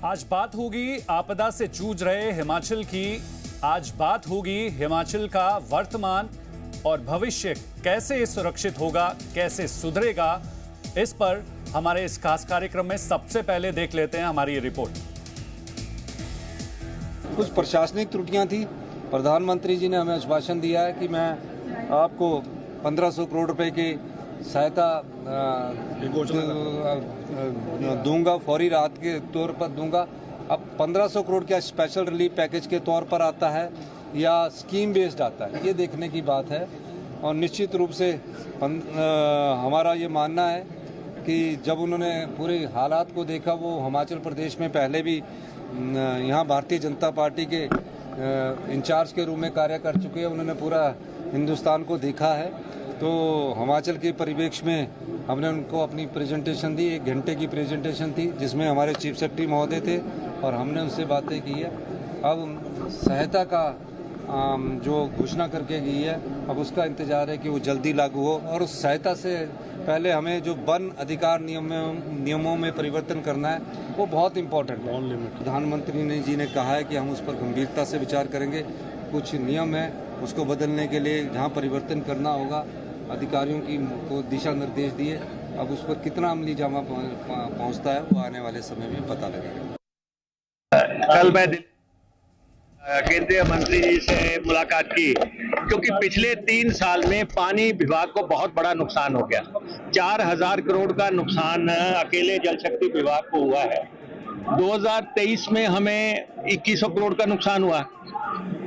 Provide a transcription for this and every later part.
आज बात होगी आपदा से जूझ रहे हिमाचल की। आज बात होगी हिमाचल का वर्तमान और भविष्य कैसे सुरक्षित होगा, कैसे सुधरेगा। इस पर हमारे इस खास कार्यक्रम में सबसे पहले देख लेते हैं हमारी ये रिपोर्ट। कुछ प्रशासनिक त्रुटियां थी। प्रधानमंत्री जी ने हमें आश्वासन दिया है कि मैं आपको 1500 करोड़ रुपए की सहायता दूंगा, फौरी राहत के तौर पर दूंगा। अब 1500 करोड़ क्या स्पेशल रिलीफ पैकेज के तौर पर आता है या स्कीम बेस्ड आता है, ये देखने की बात है। और निश्चित रूप से हमारा ये मानना है कि जब उन्होंने पूरे हालात को देखा, वो हिमाचल प्रदेश में पहले भी यहाँ भारतीय जनता पार्टी के इंचार्ज के रूप में कार्य कर चुके हैं, उन्होंने पूरा हिंदुस्तान को देखा है। तो हिमाचल के परिवेश में हमने उनको अपनी प्रेजेंटेशन दी, 1 घंटे की प्रेजेंटेशन थी जिसमें हमारे चीफ सेक्रेटरी महोदय थे और हमने उनसे बातें की है। अब सहायता का जो घोषणा करके गई है, अब उसका इंतजार है कि वो जल्दी लागू हो। और उस सहायता से पहले हमें जो वन अधिकार नियमों में परिवर्तन करना है, वो बहुत इम्पोर्टेंट है। प्रधानमंत्री जी ने कहा है कि हम उस पर गंभीरता से विचार करेंगे। कुछ नियम है, उसको बदलने के लिए जहाँ परिवर्तन करना होगा, अधिकारियों को दिशा निर्देश दिए। अब उस पर कितना अमली जामा पहुँचता है, वो आने वाले समय में पता लगेगा। कल मैं केंद्रीय मंत्री जी से मुलाकात की, क्योंकि पिछले 3 साल में पानी विभाग को बहुत बड़ा नुकसान हो गया। 4000 करोड़ का नुकसान अकेले जल शक्ति विभाग को हुआ है। 2023 में हमें 2100 करोड़ का नुकसान हुआ,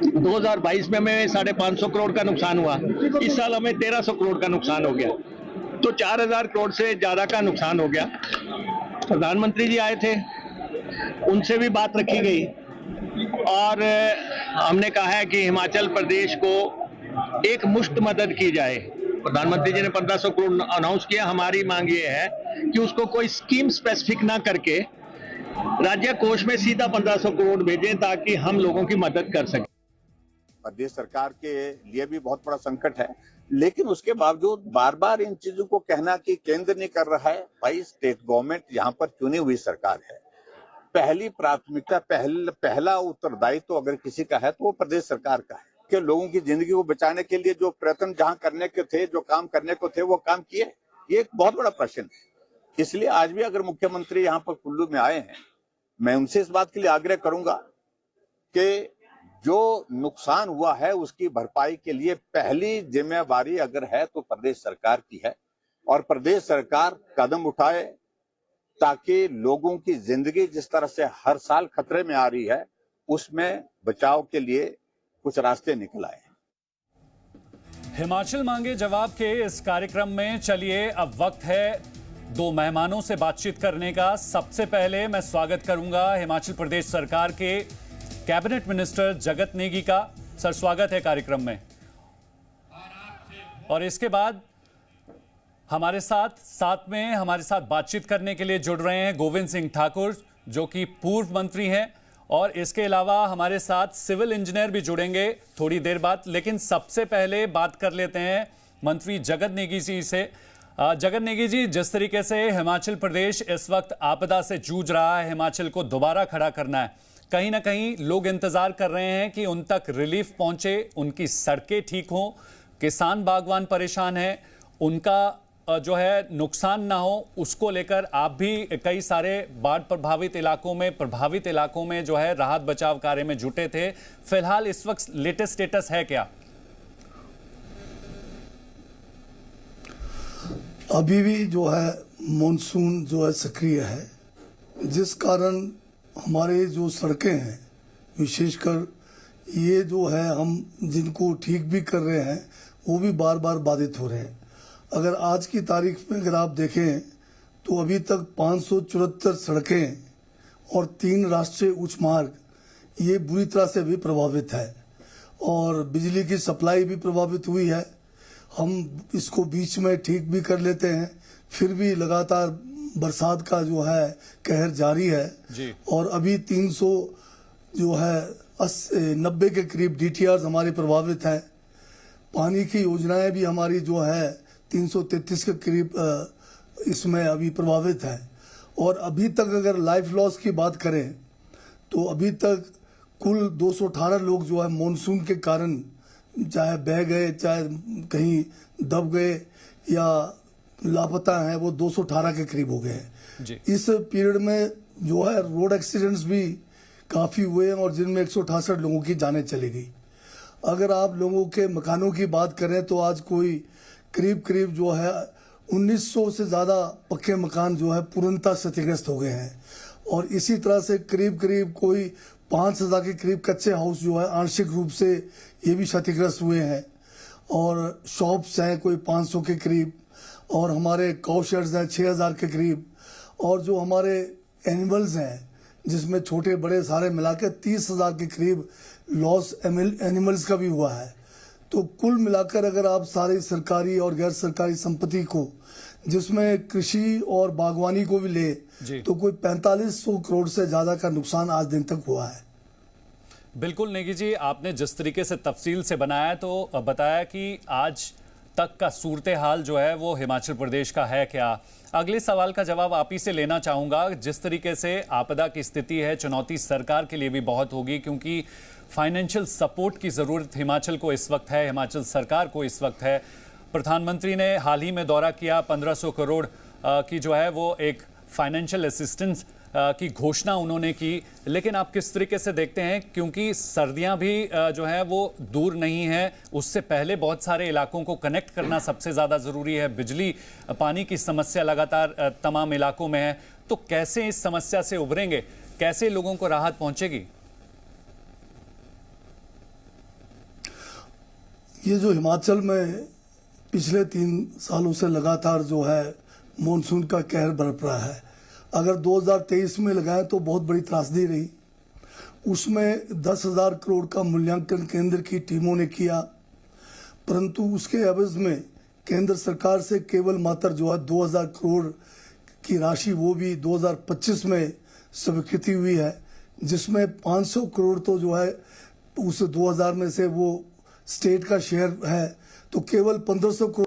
2022 में हमें 550 करोड़ का नुकसान हुआ, इस साल हमें 1300 करोड़ का नुकसान हो गया। तो 4000 करोड़ से ज्यादा का नुकसान हो गया। प्रधानमंत्री जी आए थे, उनसे भी बात रखी गई और हमने कहा है कि हिमाचल प्रदेश को एक मुश्त मदद की जाए। प्रधानमंत्री जी ने 1500 करोड़ अनाउंस किया। हमारी मांग ये है कि उसको कोई स्कीम स्पेसिफिक ना करके राज्य कोष में सीधा 1500 करोड़ भेजें, ताकि हम लोगों की मदद कर सकें। प्रदेश सरकार के लिए भी बहुत बड़ा संकट है, लेकिन उसके बावजूद बार बार इन चीजों को कहना कि केंद्र नहीं कर रहा है। भाई, स्टेट गवर्नमेंट यहाँ पर चुनी हुई सरकार है। पहली प्राथमिकता, पहला उत्तरदायित्व तो अगर किसी का है तो वो प्रदेश सरकार का है कि लोगों की जिंदगी को बचाने के लिए जो प्रयत्न जहां करने के थे, जो काम करने को थे, वो काम किए। ये एक बहुत बड़ा प्रश्न है। इसलिए आज भी अगर मुख्यमंत्री यहाँ पर कुल्लू में आए हैं, मैं उनसे इस बात के लिए आग्रह करूंगा कि जो नुकसान हुआ है उसकी भरपाई के लिए पहली जिम्मेवारी अगर है तो प्रदेश सरकार की है, और प्रदेश सरकार कदम उठाए ताकि लोगों की जिंदगी जिस तरह से हर साल खतरे में आ रही है, उसमें बचाव के लिए कुछ रास्ते निकल आए। हिमाचल मांगे जवाब के इस कार्यक्रम में चलिए अब वक्त है 2 मेहमानों से बातचीत करने का। सबसे पहले मैं स्वागत करूंगा हिमाचल प्रदेश सरकार के कैबिनेट मिनिस्टर जगत नेगी का। सर, स्वागत है कार्यक्रम में। और इसके बाद हमारे साथ बातचीत करने के लिए जुड़ रहे हैं गोविंद सिंह ठाकुर, जो कि पूर्व मंत्री हैं, और इसके अलावा हमारे साथ सिविल इंजीनियर भी जुड़ेंगे थोड़ी देर बाद। लेकिन सबसे पहले बात कर लेते हैं मंत्री जगत नेगी जी से। जगत नेगी जी, जिस तरीके से हिमाचल प्रदेश इस वक्त आपदा से जूझ रहा है, हिमाचल को दोबारा खड़ा करना है, कहीं ना कहीं लोग इंतजार कर रहे हैं कि उन तक रिलीफ पहुंचे, उनकी सड़कें ठीक हों, किसान बागवान परेशान हैं, उनका जो है नुकसान ना हो, उसको लेकर आप भी कई सारे बाढ़ प्रभावित इलाकों में जो है राहत बचाव कार्य में जुटे थे। फिलहाल इस वक्त लेटेस्ट स्टेटस है क्या? अभी भी जो है मॉनसून जो है सक्रिय है, जिस कारण हमारे जो सड़कें हैं, विशेषकर ये जो है हम जिनको ठीक भी कर रहे हैं, वो भी बार बार बाधित हो रहे हैं। अगर आज की तारीख में अगर आप देखें तो अभी तक 574 सड़कें और 3 राष्ट्रीय उच्च मार्ग ये बुरी तरह से भी प्रभावित है, और बिजली की सप्लाई भी प्रभावित हुई है। हम इसको बीच में ठीक भी कर लेते हैं, फिर भी लगातार बरसात का जो है कहर जारी है जी। और अभी 300 जो है 90 के करीब DTRs हमारे प्रभावित हैं। पानी की योजनाएं भी हमारी जो है 333 के करीब इसमें अभी प्रभावित है। और अभी तक अगर लाइफ लॉस की बात करें तो अभी तक कुल 218 लोग जो है मानसून के कारण चाहे बह गए, चाहे कहीं दब गए या लापता हैं, वो 218 के करीब हो गए हैं। इस पीरियड में जो है रोड एक्सीडेंट्स भी काफ़ी हुए हैं और जिनमें 168 लोगों की जानें चली गई। अगर आप लोगों के मकानों की बात करें तो आज कोई करीब जो है 1900 से ज़्यादा पक्के मकान जो है पूर्णतः क्षतिग्रस्त हो गए हैं और इसी तरह से करीब कोई 5000 के करीब कच्चे हाउस जो है आंशिक रूप से ये भी क्षतिग्रस्त हुए हैं और शॉप्स हैं कोई 500 के करीब और हमारे काउ शेड्स हैं 6000 के करीब और जो हमारे एनिमल्स हैं जिसमें छोटे बड़े सारे मिला के 30,000 के करीब लॉस एनिमल्स का भी हुआ है। तो कुल मिलाकर अगर आप सारी सरकारी और गैर सरकारी संपत्ति को जिसमें कृषि और बागवानी को भी ले तो कोई 4500 करोड़ से ज्यादा का नुकसान आज दिन तक हुआ है। बिल्कुल नेगी जी, आपने जिस तरीके से तफसील से बनाया तो बताया कि आज तक का सूरत हाल जो है वो हिमाचल प्रदेश का है क्या। अगले सवाल का जवाब आप ही से लेना चाहूँगा। जिस तरीके से आपदा की स्थिति है, चुनौती सरकार के लिए भी बहुत होगी क्योंकि फाइनेंशियल सपोर्ट की ज़रूरत हिमाचल को इस वक्त है, हिमाचल सरकार को इस वक्त है। प्रधानमंत्री ने हाल ही में दौरा किया, 1500 करोड़ की जो है वो एक फाइनेंशियल असिस्टेंस की घोषणा उन्होंने की। लेकिन आप किस तरीके से देखते हैं, क्योंकि सर्दियां भी जो है वो दूर नहीं है, उससे पहले बहुत सारे इलाकों को कनेक्ट करना सबसे ज़्यादा ज़रूरी है। बिजली पानी की समस्या लगातार तमाम इलाकों में है, तो कैसे इस समस्या से उभरेंगे, कैसे लोगों को राहत पहुंचेगी? ये जो हिमाचल में पिछले 3 सालों से लगातार जो है मानसून का कहर बरप रहा है, अगर 2023 में लगाएं तो बहुत बड़ी त्रासदी रही। उसमें 10,000 करोड़ का मूल्यांकन केंद्र की टीमों ने किया, परंतु उसके एवज में केंद्र सरकार से केवल मात्र जो है 2,000 करोड़ की राशि वो भी 2025 में स्वीकृति हुई है, जिसमें 500 करोड़ तो जो है उस 2000 में से वो स्टेट का शेयर है, तो केवल 1500 करोड़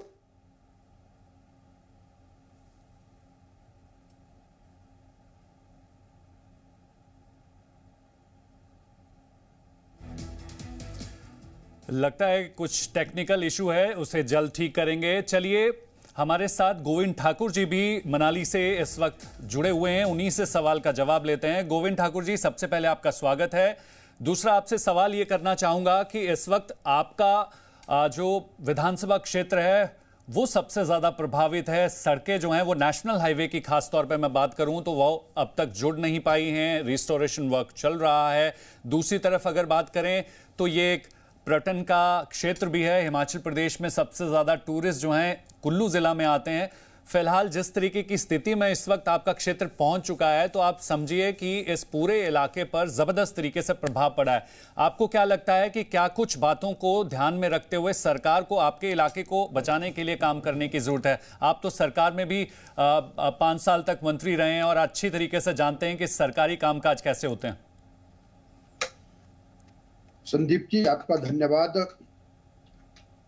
लगता है कुछ टेक्निकल इशू है, उसे जल्द ठीक करेंगे। चलिए, हमारे साथ गोविंद ठाकुर जी भी मनाली से इस वक्त जुड़े हुए हैं, उन्हीं से सवाल का जवाब लेते हैं। गोविंद ठाकुर जी, सबसे पहले आपका स्वागत है। दूसरा, आपसे सवाल ये करना चाहूंगा कि इस वक्त आपका जो विधानसभा क्षेत्र है वो सबसे ज़्यादा प्रभावित है। सड़कें जो हैं वो नेशनल हाईवे की खास तौर पे मैं बात करूं तो वो अब तक जुड़ नहीं पाई हैं, रिस्टोरेशन वर्क चल रहा है। दूसरी तरफ अगर बात करें तो ये एक पर्यटन का क्षेत्र भी है, हिमाचल प्रदेश में सबसे ज़्यादा टूरिस्ट जो हैं कुल्लू ज़िला में आते हैं। फिलहाल जिस तरीके की स्थिति में इस वक्त आपका क्षेत्र पहुंच चुका है, तो आप समझिए कि इस पूरे इलाके पर ज़बरदस्त तरीके से प्रभाव पड़ा है। आपको क्या लगता है कि क्या कुछ बातों को ध्यान में रखते हुए सरकार को आपके इलाके को बचाने के लिए काम करने की ज़रूरत है? आप तो सरकार में भी 5 साल तक मंत्री रहे हैं और अच्छी तरीके से जानते हैं कि सरकारी कामकाज कैसे होते हैं। संदीप जी, आपका धन्यवाद।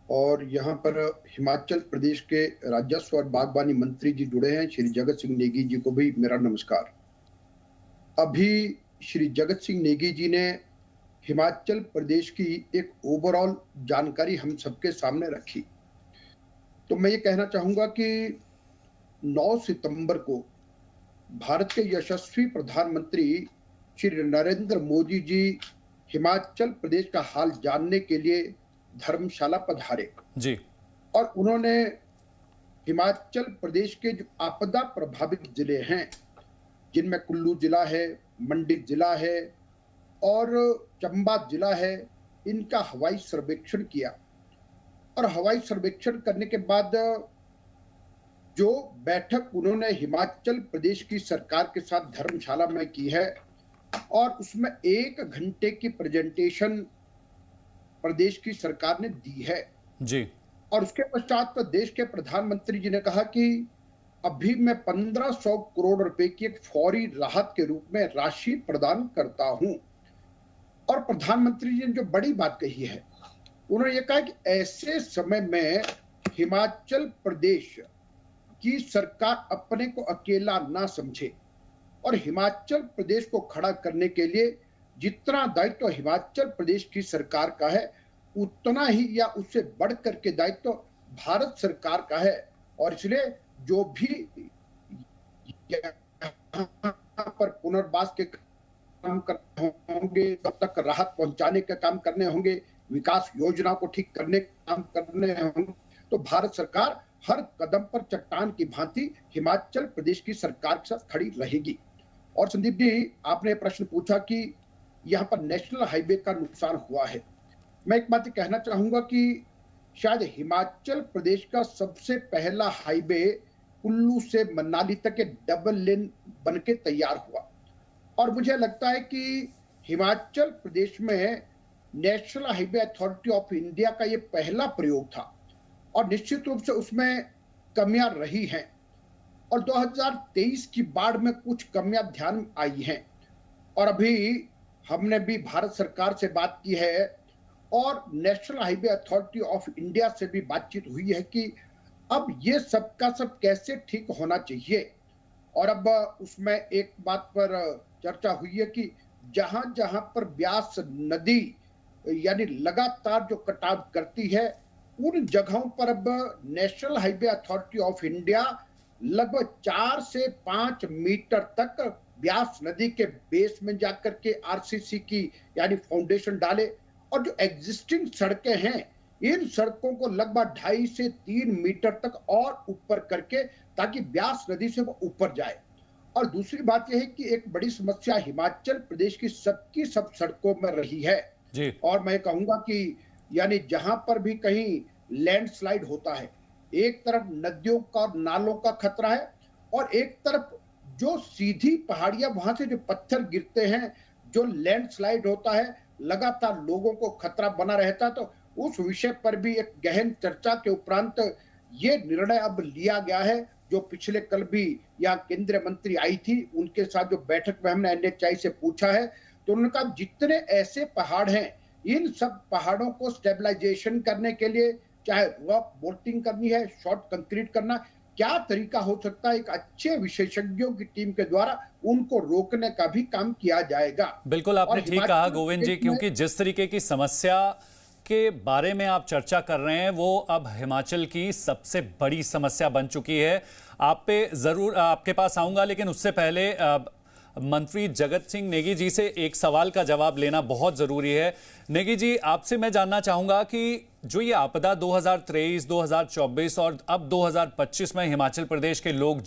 और यहाँ पर हिमाचल प्रदेश के राजस्व और बागवानी मंत्री जी जुड़े हैं, श्री जगत सिंह नेगी जी को भी मेरा नमस्कार। अभी श्री जगत सिंह नेगी जी ने हिमाचल प्रदेश की एक ओवरऑल जानकारी हम सबके सामने रखी। तो मैं ये कहना चाहूंगा कि 9 सितंबर को भारत के यशस्वी प्रधानमंत्री श्री नरेंद्र मोदी जी हिमाचल प्रदेश का हाल जानने के लिए धर्मशाला पधारे जी, और उन्होंने हिमाचल प्रदेश के जो आपदा प्रभावित जिले हैं, जिनमें कुल्लू जिला है, मंडी जिला है और चंबा जिला है, इनका हवाई सर्वेक्षण किया। और हवाई सर्वेक्षण करने के बाद जो बैठक उन्होंने हिमाचल प्रदेश की सरकार के साथ धर्मशाला में की है और उसमें 1 घंटे की प्रेजेंटेशन प्रदेश की सरकार ने दी है जी। और उसके पश्चात तो देश के प्रधानमंत्री जी ने कहा कि अभी मैं 1500 करोड़ रुपए की एक फौरी राहत के रूप में राशि प्रदान करता हूं। और प्रधानमंत्री जी ने जो बड़ी बात कही है, उन्होंने ये कहा कि ऐसे समय में हिमाचल प्रदेश की सरकार अपने को अकेला ना समझे और हिमाचल प्रदेश को खड़ा करने के लिए जितना दायित्व हिमाचल प्रदेश की सरकार का है उतना ही या उससे बढ़ करके दायित्व भारत सरकार का है। और इसलिए जो भी यहाँ पर पुनर्वास के काम करने होंगे, तब तक राहत पहुंचाने के काम करने होंगे, विकास योजना को ठीक करने के काम करने होंगे, तो भारत सरकार हर कदम पर चट्टान की भांति हिमाचल प्रदेश की सरकार के साथ खड़ी रहेगी। और संदीप जी, आपने प्रश्न पूछा कि यहाँ पर नेशनल हाईवे का नुकसान हुआ है। मैं एक बात कहना चाहूंगा कि शायद हिमाचल प्रदेश का सबसे पहला हाईवे कुल्लू से मनाली तक के डबल लेन बनके तैयार हुआ, और मुझे लगता है कि हिमाचल प्रदेश में national highway authority of India का ये पहला प्रयोग था, और निश्चित रूप से उसमें कमियां रही हैं, और 2023 की बाढ़ में कुछ कमियां ध्यान आई हैं। और अभी हमने भी भारत सरकार से बात की है और national highway authority of India से भी बातचीत हुई है कि अब ये सब का सब कैसे ठीक होना चाहिए। और अब उसमें एक बात पर चर्चा हुई है कि जहां जहां पर ब्यास नदी यानी लगातार जो कटाव करती है, उन जगहों पर अब national highway authority of India लगभग 4 से 5 मीटर तक ब्यास नदी के बेस में जाकर के आरसीसी की यानी फाउंडेशन डाले, और जो एग्जिस्टिंग सड़कें हैं इन सड़कों को लगभग 2.5 से 3 मीटर तक और ऊपर करके, ताकि ब्यास नदी से वो ऊपर जाए। और दूसरी बात यह है कि एक बड़ी समस्या हिमाचल प्रदेश की सब सड़कों में रही है जी। और मैं कहूंगा कि यानी जहां पर भी कहीं लैंडस्लाइड होता है, एक तरफ नदियों का और नालों का खतरा है, और एक तरफ जो सीधी पहाड़ियां वहां से जो पत्थर गिरते हैं, जो लैंडस्लाइड होता है, लगातार लोगों को खतरा बना रहता है। तो उस विषय पर भी एक गहन चर्चा के उपरांत ये निर्णय अब लिया गया है, जो पिछले कल भी यहाँ केंद्रीय मंत्री आई थी, उनके साथ जो बैठक में हमने NHAI से पूछा है, तो उन्होंने कहा जितने ऐसे पहाड़ हैं इन सब पहाड़ों को स्टेबलाइजेशन करने के लिए चाहे रॉक बोल्टिंग करनी है, शॉर्ट कंक्रीट करना, क्या तरीका हो सकता है, एक अच्छे विशेषज्ञों की टीम के द्वारा उनको रोकने का भी काम किया जाएगा। बिल्कुल आपने ठीक कहा गोविंद जी, क्योंकि जिस तरीके की समस्या के बारे में आप चर्चा कर रहे हैं वो अब हिमाचल की सबसे बड़ी समस्या बन चुकी है। आप पे जरूर आपके पास आऊंगा, लेकिन उससे पहले मंत्री जगत सिंह नेगी जी से एक सवाल का जवाब लेना बहुत जरूरी है। नेगी जी, आपसे मैं जानना चाहूंगा कि जो ये आपदा 2023, 2024 और अब 2025 में हिमाचल प्रदेश के लोग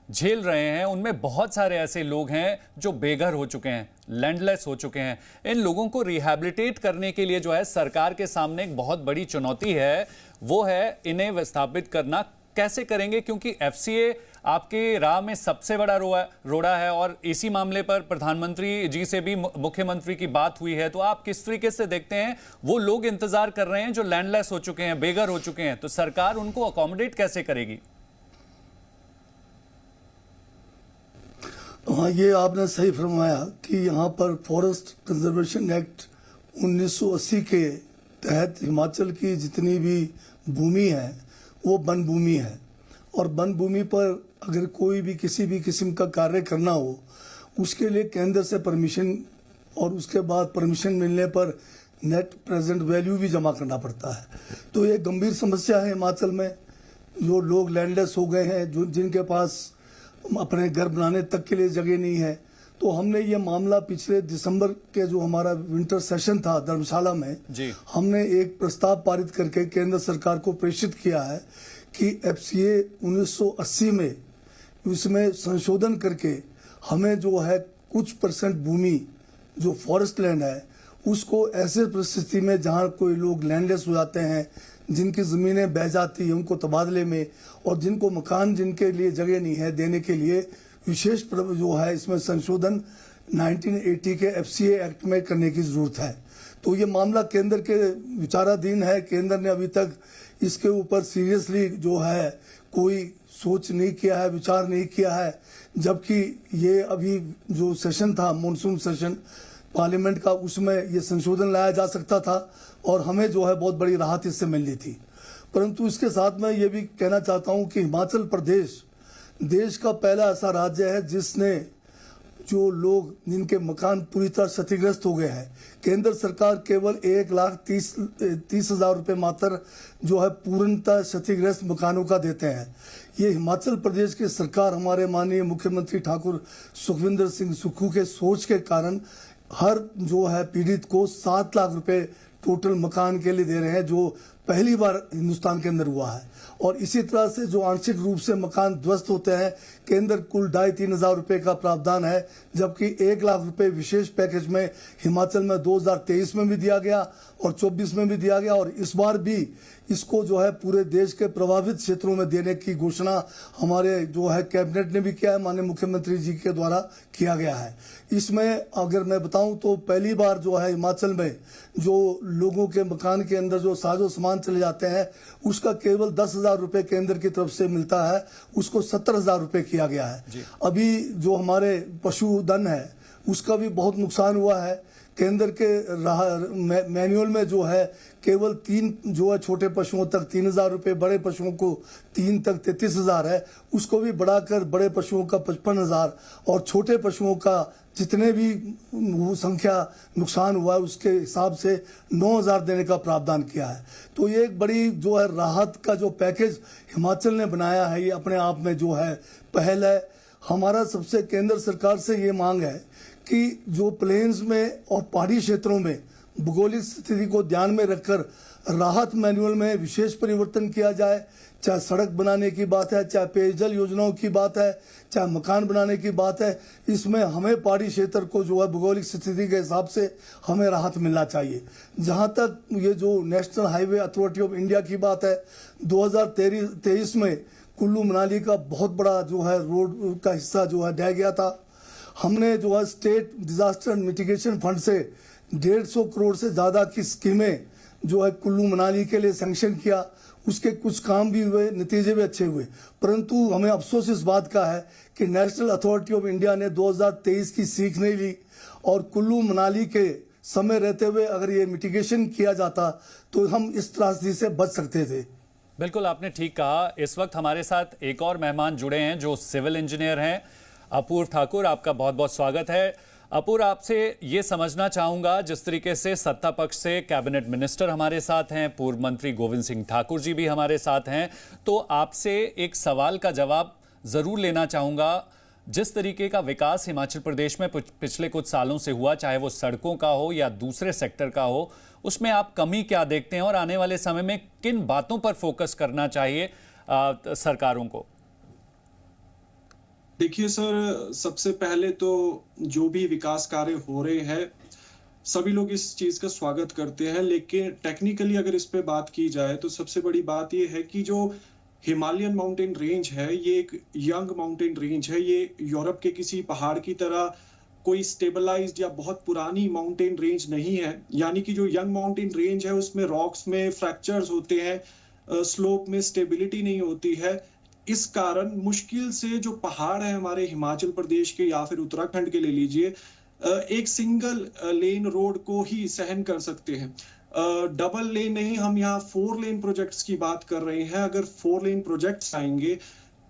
झेल रहे हैं, उनमें बहुत सारे ऐसे लोग हैं जो बेघर हो चुके हैं, लैंडलेस हो चुके हैं। इन लोगों को रिहैबिलिटेट करने के लिए जो है सरकार के सामने एक बहुत बड़ी चुनौती है, वो है इन्हें विस्थापित करना। कैसे करेंगे, क्योंकि FCA आपके राह में सबसे बड़ा रोड़ा है, और इसी मामले पर प्रधानमंत्री जी से भी मुख्यमंत्री की बात हुई है। तो आप किस तरीके से देखते हैं, वो लोग इंतजार कर रहे हैं जो लैंडलेस हो चुके हैं, बेघर हो चुके हैं, तो सरकार उनको अकोमोडेट कैसे करेगी? हाँ, ये आपने सही फरमाया कि यहाँ पर फॉरेस्ट कंजर्वेशन एक्ट 1980 के तहत हिमाचल की जितनी भी भूमि है वो वन भूमि है, और वन भूमि पर अगर कोई भी किसी भी किस्म का कार्य करना हो, उसके लिए केंद्र से परमिशन, और उसके बाद परमिशन मिलने पर नेट प्रेजेंट वैल्यू भी जमा करना पड़ता है। तो ये गंभीर समस्या है हिमाचल में। जो लोग लैंडलेस हो गए हैं, जो जिनके पास अपने घर बनाने तक के लिए जगह नहीं है, तो हमने ये मामला पिछले दिसंबर के जो हमारा विंटर सेशन था धर्मशाला में जी। हमने एक प्रस्ताव पारित करके केंद्र सरकार को प्रेषित किया है कि FCA 1980 में इसमें संशोधन करके हमें जो है कुछ % भूमि जो फॉरेस्ट लैंड है उसको ऐसे परिस्थिति में जहां कोई लोग लैंडलेस हो जाते हैं, जिनकी ज़मीनें बह जाती है, उनको तबादले में, और जिनको मकान जिनके लिए जगह नहीं है देने के लिए विशेष जो है इसमें संशोधन 1980 के FCA एक्ट में करने की जरूरत है। तो ये मामला केंद्र के विचाराधीन है। केंद्र ने अभी तक इसके ऊपर सीरियसली जो है कोई सोच नहीं किया है, विचार नहीं किया है, जबकि ये अभी जो सेशन था मॉनसून सेशन पार्लियामेंट का, उसमें ये संशोधन लाया जा सकता था और हमें जो है बहुत बड़ी राहत इससे मिलनी थी। परंतु इसके साथ मैं ये भी कहना चाहता हूँ कि हिमाचल प्रदेश देश का पहला ऐसा राज्य है जिसने जो लोग जिनके मकान पूरी तरह क्षतिग्रस्त हो गए हैं, केंद्र सरकार केवल 1,30,000 रुपये मात्र जो है पूर्णतः क्षतिग्रस्त मकानों का देते हैं। ये हिमाचल प्रदेश की सरकार हमारे माननीय मुख्यमंत्री ठाकुर सुखविंदर सिंह सुक्खू के सोच के कारण हर जो है पीड़ित को 7 लाख रुपए टोटल मकान के लिए दे रहे हैं, जो पहली बार हिंदुस्तान के अंदर हुआ है। और इसी तरह से जो आंशिक रूप से मकान ध्वस्त होते हैं, केंद्र कुल 2,500-3,000 रुपए का प्रावधान है, जबकि 1 लाख रुपए विशेष पैकेज में हिमाचल में 2023 में भी दिया गया और 24 में भी दिया गया, और इस बार भी इसको जो है पूरे देश के प्रभावित क्षेत्रों में देने की घोषणा हमारे जो है कैबिनेट ने भी किया है, माननीय मुख्यमंत्री जी के द्वारा किया गया है। इसमें अगर मैं बताऊं तो पहली बार जो है हिमाचल में जो लोगों के मकान के अंदर जो साजो सामान चले जाते हैं, उसका केवल 10,000 रुपए केंद्र की तरफ से मिलता है, उसको 70,000 रुपए किया गया है। अभी जो हमारे पशुधन है उसका भी बहुत नुकसान हुआ है। केंद्र के मैनुअल में जो है केवल 3 जो है छोटे पशुओं तक 3,000 रुपये, बड़े पशुओं को 3 तक 33,000 है, उसको भी बढ़ाकर बड़े पशुओं का 55,000 और छोटे पशुओं का जितने भी संख्या नुकसान हुआ है उसके हिसाब से 9,000 देने का प्रावधान किया है। तो ये एक बड़ी जो है राहत का जो पैकेज हिमाचल ने बनाया है, ये अपने आप में जो है पहल है। हमारा सबसे केंद्र सरकार से ये मांग है कि जो प्लेन्स में और पहाड़ी क्षेत्रों में भौगोलिक स्थिति को ध्यान में रखकर राहत मैनुअल में विशेष परिवर्तन किया जाए। चाहे सड़क बनाने की बात है, चाहे पेयजल योजनाओं की बात है, चाहे मकान बनाने की बात है, इसमें हमें पहाड़ी क्षेत्र को जो है भौगोलिक स्थिति के हिसाब से हमें राहत मिलना चाहिए। जहां तक ये जो national highway authority of India की बात है, 2023 में कुल्लू मनाली का बहुत बड़ा जो है रोड का हिस्सा जो है ढह गया था। हमने जो है स्टेट डिजास्टर मिटिगेशन फंड से 150 करोड़ से ज़्यादा की स्कीमें जो है कुल्लू मनाली के लिए सैंक्शन किया। उसके कुछ काम भी हुए, नतीजे भी अच्छे हुए, परंतु हमें अफसोस इस बात का है कि नेशनल अथॉरिटी ऑफ इंडिया ने 2023 की सीख नहीं ली और कुल्लू मनाली के समय रहते हुए अगर ये मिटिगेशन किया जाता तो हम इस त्रासदी से बच सकते थे। बिल्कुल, आपने ठीक कहा। इस वक्त हमारे साथ एक और मेहमान जुड़े हैं जो सिविल इंजीनियर हैं, अपूर्व ठाकुर। आपका बहुत बहुत स्वागत है। अपूर्व, आपसे ये समझना चाहूंगा, जिस तरीके से सत्ता पक्ष से कैबिनेट मिनिस्टर हमारे साथ हैं, पूर्व मंत्री गोविंद सिंह ठाकुर जी भी हमारे साथ हैं, तो आपसे एक सवाल का जवाब जरूर लेना चाहूंगा। जिस तरीके का विकास हिमाचल प्रदेश में पिछले कुछ सालों से हुआ, चाहे वो सड़कों का हो या दूसरे सेक्टर का हो, उसमें आप कमी क्या देखते हैं और आने वाले समय में किन बातों पर फोकस करना चाहिए सरकारों को? देखिए सर, सबसे पहले तो जो भी विकास कार्य हो रहे हैं सभी लोग इस चीज का स्वागत करते हैं, लेकिन टेक्निकली अगर इस पे बात की जाए तो सबसे बड़ी बात ये है कि जो हिमालयन माउंटेन रेंज है ये एक यंग माउंटेन रेंज है। ये यूरोप के किसी पहाड़ की तरह कोई स्टेबलाइज्ड या बहुत पुरानी माउंटेन रेंज नहीं है। यानी कि जो यंग माउंटेन रेंज है उसमें रॉक्स में फ्रैक्चर्स होते हैं, स्लोप में स्टेबिलिटी नहीं होती है। इस कारण मुश्किल से जो पहाड़ है हमारे हिमाचल प्रदेश के या फिर उत्तराखंड के ले लीजिए, एक सिंगल लेन रोड को ही सहन कर सकते हैं। डबल लेन नहीं, हम यहाँ 4 लेन प्रोजेक्ट्स की बात कर रहे हैं। अगर 4 लेन प्रोजेक्ट्स आएंगे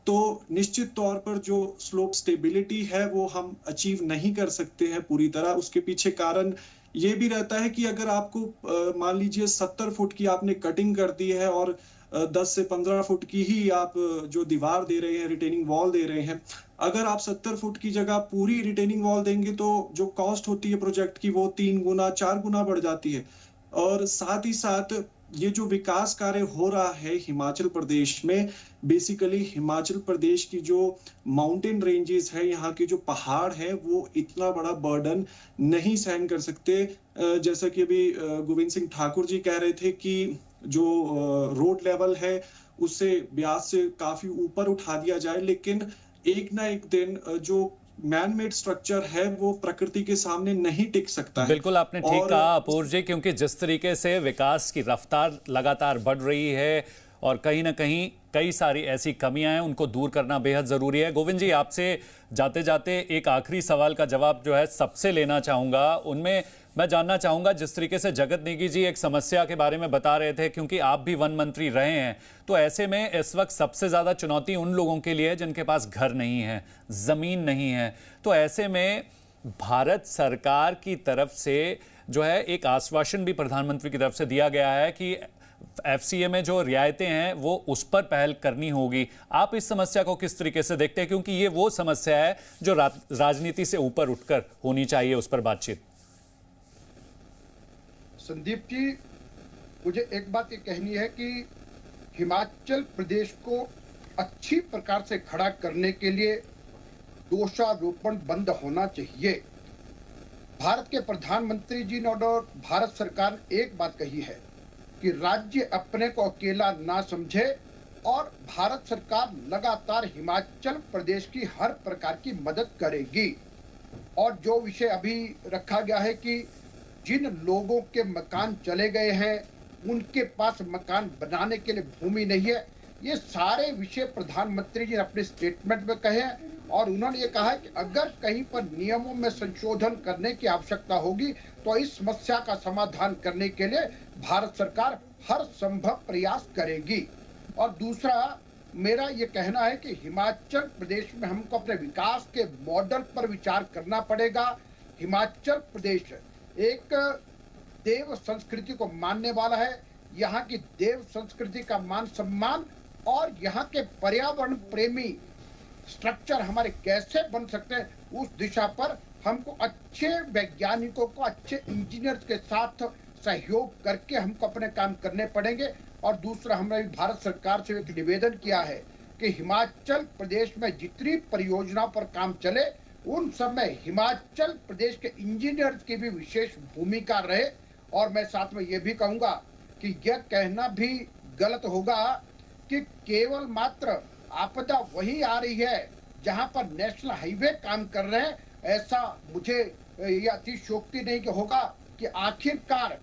तो निश्चित तौर पर जो स्लोप स्टेबिलिटी है वो हम अचीव नहीं कर सकते हैं पूरी तरह। उसके पीछे कारण ये भी रहता है कि अगर आपको मान लीजिए 70 फुट की आपने कटिंग कर दी है और 10 से 15 फुट की ही आप जो दीवार दे रहे हैं, रिटेनिंग वॉल दे रहे हैं, अगर आप 70 फुट की जगह पूरी रिटेनिंग वॉल देंगे तो जो कॉस्ट होती है प्रोजेक्ट की वो 3 गुना 4 गुना बढ़ जाती है। और साथ ही साथ ये जो विकास कार्य हो रहा है हिमाचल प्रदेश में, बेसिकली हिमाचल प्रदेश की जो माउंटेन रेंजेस है, यहाँ के जो पहाड़ है, वो इतना बड़ा बर्डन नहीं सहन कर सकते। जैसा कि अभी गोविंद सिंह ठाकुर जी कह रहे थे कि जो रोड लेवल है उससे ब्यास से काफी ऊपर उठा दिया जाए, लेकिन एक ना एक दिन जो मैन मेड स्ट्रक्चर है वो प्रकृति के सामने नहीं टिक सकता है। बिल्कुल, आपने ठीक कहा अपूर्व जी, क्योंकि जिस तरीके से विकास की रफ्तार लगातार बढ़ रही है और कहीं ना कहीं कई सारी ऐसी कमियां हैं, उनको दूर करना बेहद जरूरी है। गोविंद जी, आपसे जाते जाते एक आखिरी सवाल का जवाब जो है सबसे लेना चाहूंगा। उनमें मैं जानना चाहूंगा, जिस तरीके से जगत नेगी जी एक समस्या के बारे में बता रहे थे, क्योंकि आप भी वन मंत्री रहे हैं, तो ऐसे में इस वक्त सबसे ज्यादा चुनौती उन लोगों के लिए है जिनके पास घर नहीं है, जमीन नहीं है। तो ऐसे में भारत सरकार की तरफ से जो है एक आश्वासन भी प्रधानमंत्री की तरफ से दिया गया है कि एफसीए में जो रियायतें हैं वो उस पर पहल करनी होगी। आप इस समस्या को किस तरीके से देखते हैं, क्योंकि ये वो समस्या है जो राजनीति से ऊपर उठकर होनी चाहिए, उस पर बातचीत। संदीप जी, मुझे एक बात ये कहनी है कि हिमाचल प्रदेश को अच्छी प्रकार से खड़ा करने के लिए दोषारोपण बंद होना चाहिए। भारत के प्रधानमंत्री जी ने और भारत सरकार ने एक बात कही है कि राज्य अपने को अकेला ना समझे, और भारत सरकार लगातार हिमाचल प्रदेश की हर प्रकार की मदद करेगी। और जो विषय अभी रखा गया है कि जिन लोगों के मकान चले गए हैं उनके पास मकान बनाने के लिए भूमि नहीं है, ये सारे विषय प्रधानमंत्री जी ने अपने स्टेटमेंट में कहे हैं। और उन्होंने ये कहा है कि अगर कहीं पर नियमों में संशोधन करने की आवश्यकता होगी तो इस समस्या का समाधान करने के लिए भारत सरकार हर संभव प्रयास करेगी। और दूसरा मेरा ये कहना है कि हिमाचल प्रदेश में हमको अपने विकास के मॉडल पर विचार करना पड़ेगा। हिमाचल प्रदेश एक देव संस्कृति को मानने वाला है। यहाँ की देव संस्कृति का मान सम्मान और यहाँ के पर्यावरण प्रेमी स्ट्रक्चर हमारे कैसे बन सकते हैं, उस दिशा पर हमको अच्छे वैज्ञानिकों को, अच्छे इंजीनियर्स के साथ सहयोग करके हमको अपने काम करने पड़ेंगे। और दूसरा, हमने भारत सरकार से एक निवेदन किया है कि हिमाचल प्रदेश में जितनी परियोजनाओं पर काम चले उन सब में हिमाचल प्रदेश के इंजीनियर्स की भी विशेष भूमिका रहे। और मैं साथ में ये भी कहूंगा कि यह कहना भी गलत होगा कि केवल मात्र आपदा वही आ रही है जहां पर नेशनल हाईवे काम कर रहे हैं। ऐसा मुझे ये अतिशयोक्ति नहीं कि होगा कि आखिरकार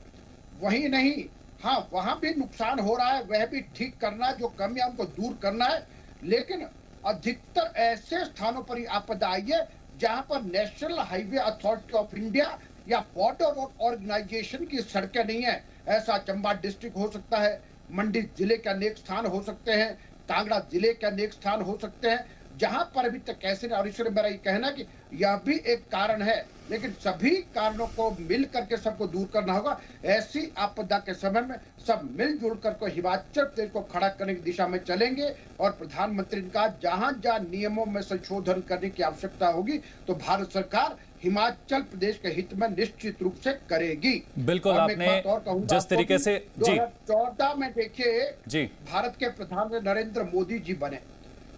वही नहीं, हाँ वहां भी नुकसान हो रहा है, वह भी ठीक करना है, जो कमियां उनको दूर करना है। लेकिन अधिकतर ऐसे स्थानों पर ही आपदा आई है जहां पर national highway authority of India या बॉर्डर रोड ऑर्गेनाइजेशन की सड़कें नहीं है। ऐसा चंबा डिस्ट्रिक्ट हो सकता है, मंडी जिले के अनेक स्थान हो सकते हैं, कांगड़ा जिले के अनेक स्थान हो सकते हैं जहां पर अभी तक कैसे नहीं। और इसलिए मेरा ये कहना कि यह भी एक कारण है, लेकिन सभी कारणों को मिल करके सबको दूर करना होगा। ऐसी आपदा के समय में सब मिलजुल कर हिमाचल प्रदेश को खड़ा करने की दिशा में चलेंगे। और प्रधानमंत्री ने कहा जहां जहां नियमों में संशोधन करने की आवश्यकता होगी तो भारत सरकार हिमाचल प्रदेश के हित में निश्चित रूप से करेगी। बिल्कुल, आपने जिस तरीके से 2014 में देखिए जी भारत के प्रधानमंत्री नरेंद्र मोदी जी बने।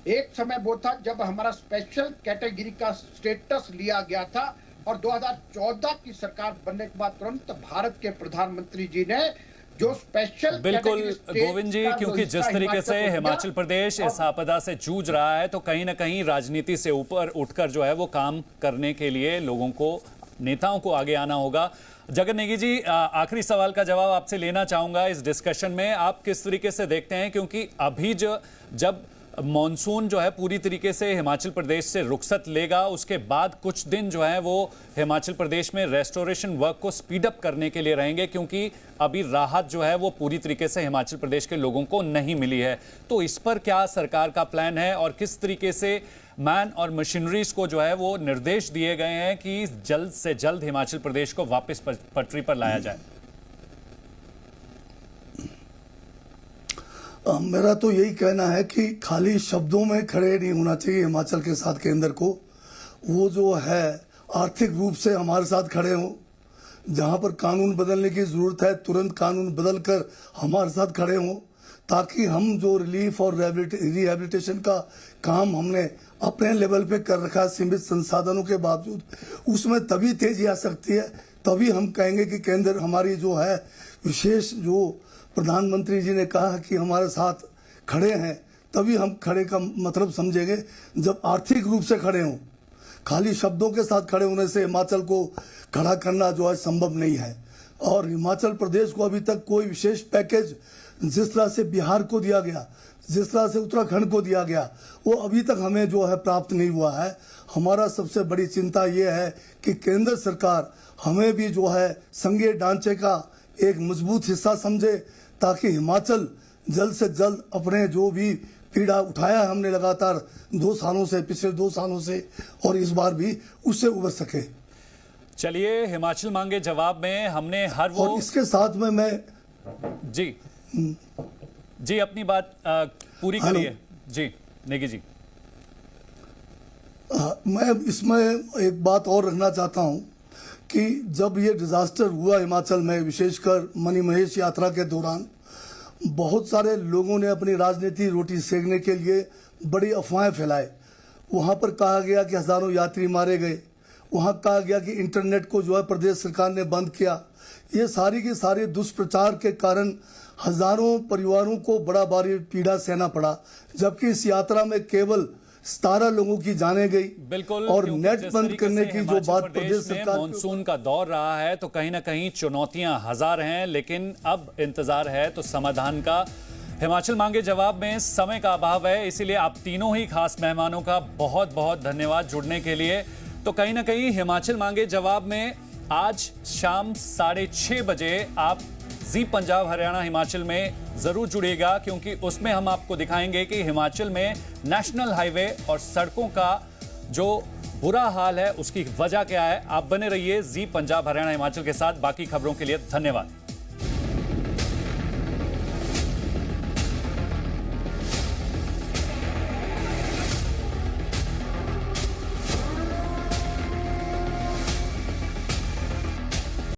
एक समय वो था जब हमारा स्पेशल कैटेगरी का स्टेटस लिया गया था, और 2014 की सरकार बनने के बाद तुरंत भारत के प्रधानमंत्री जी ने जो स्पेशल, बिल्कुल गोविंद जी, क्योंकि जिस तरीके से हिमाचल प्रदेश इस आपदा से जूझ रहा है तो कहीं ना कहीं राजनीति से ऊपर उठकर जो है वो काम करने के लिए लोगों को, नेताओं को आगे आना होगा। जगत नेगी जी, आखिरी सवाल का जवाब आपसे लेना चाहूंगा इस डिस्कशन में। आप किस तरीके से देखते हैं, क्योंकि अभी जब मॉनसून जो है पूरी तरीके से हिमाचल प्रदेश से रुखसत लेगा, उसके बाद कुछ दिन जो है वो हिमाचल प्रदेश में रेस्टोरेशन वर्क को स्पीड अप करने के लिए रहेंगे, क्योंकि अभी राहत जो है वो पूरी तरीके से हिमाचल प्रदेश के लोगों को नहीं मिली है। तो इस पर क्या सरकार का प्लान है और किस तरीके से मैन और मशीनरीज को जो है वो निर्देश दिए गए हैं कि जल्द से जल्द हिमाचल प्रदेश को वापस पटरी पर लाया जाए? मेरा तो यही कहना है कि खाली शब्दों में खड़े नहीं होना चाहिए हिमाचल के साथ केंद्र को। वो जो है आर्थिक रूप से हमारे साथ खड़े हों, जहां पर कानून बदलने की जरूरत है तुरंत कानून बदल कर हमारे साथ खड़े हों, ताकि हम जो रिलीफ और रिहेबिलिटेशन का काम हमने अपने लेवल पे कर रखा है सीमित संसाधनों के बावजूद, उसमें तभी तेजी आ सकती है। तभी हम कहेंगे कि केंद्र हमारी जो है विशेष, जो प्रधानमंत्री जी ने कहा कि हमारे साथ खड़े हैं, तभी हम खड़े का मतलब समझेंगे जब आर्थिक रूप से खड़े हों। खाली शब्दों के साथ खड़े होने से हिमाचल को खड़ा करना जो है संभव नहीं है। और हिमाचल प्रदेश को अभी तक कोई विशेष पैकेज जिस तरह से बिहार को दिया गया, जिस तरह से उत्तराखंड को दिया गया वो अभी तक हमें जो है प्राप्त नहीं हुआ है। हमारा सबसे बड़ी चिंता ये है कि केंद्र सरकार हमें भी जो है संघीय ढांचे का एक मजबूत हिस्सा समझे, ताकि हिमाचल जल्द से जल्द अपने जो भी पीड़ा उठाया है हमने लगातार 2 सालों से, पिछले 2 सालों से, और इस बार भी उससे उबर सके। चलिए, हिमाचल मांगे जवाब में हमने हर वो, और इसके साथ में मैं जी अपनी बात पूरी करिए। जी नेगी जी। मैं इसमें एक बात और रखना चाहता हूं कि जब ये डिजास्टर हुआ हिमाचल में, विशेषकर मणिमहेश यात्रा के दौरान, बहुत सारे लोगों ने अपनी राजनीति रोटी सेकने के लिए बड़ी अफवाहें फैलाए। वहां पर कहा गया कि हजारों यात्री मारे गए, वहां कहा गया कि इंटरनेट को जो है प्रदेश सरकार ने बंद किया। ये सारी के सारे दुष्प्रचार के कारण हजारों परिवारों को बड़ा भारी पीड़ा सहना पड़ा, जबकि इस यात्रा में केवल 17 लोगों की जाने गई। बिल्कुल, और नेट बंद करने की जो बात प्रदेश सरकार, मॉनसून का दौर रहा है तो कहीं ना कहीं चुनौतियां हजार हैं, लेकिन अब इंतजार है तो समाधान का। हिमाचल मांगे जवाब में समय का अभाव है, इसीलिए आप तीनों ही खास मेहमानों का बहुत बहुत धन्यवाद जुड़ने के लिए। तो कहीं ना कहीं हिमाचल मांगे जवाब में आज शाम 6:30 बजे आप जी पंजाब हरियाणा हिमाचल में जरूर जुड़िएगा, क्योंकि उसमें हम आपको दिखाएंगे कि हिमाचल में नेशनल हाईवे और सड़कों का जो बुरा हाल है उसकी वजह क्या है। आप बने रहिए जी पंजाब हरियाणा हिमाचल के साथ। बाकी खबरों के लिए धन्यवाद।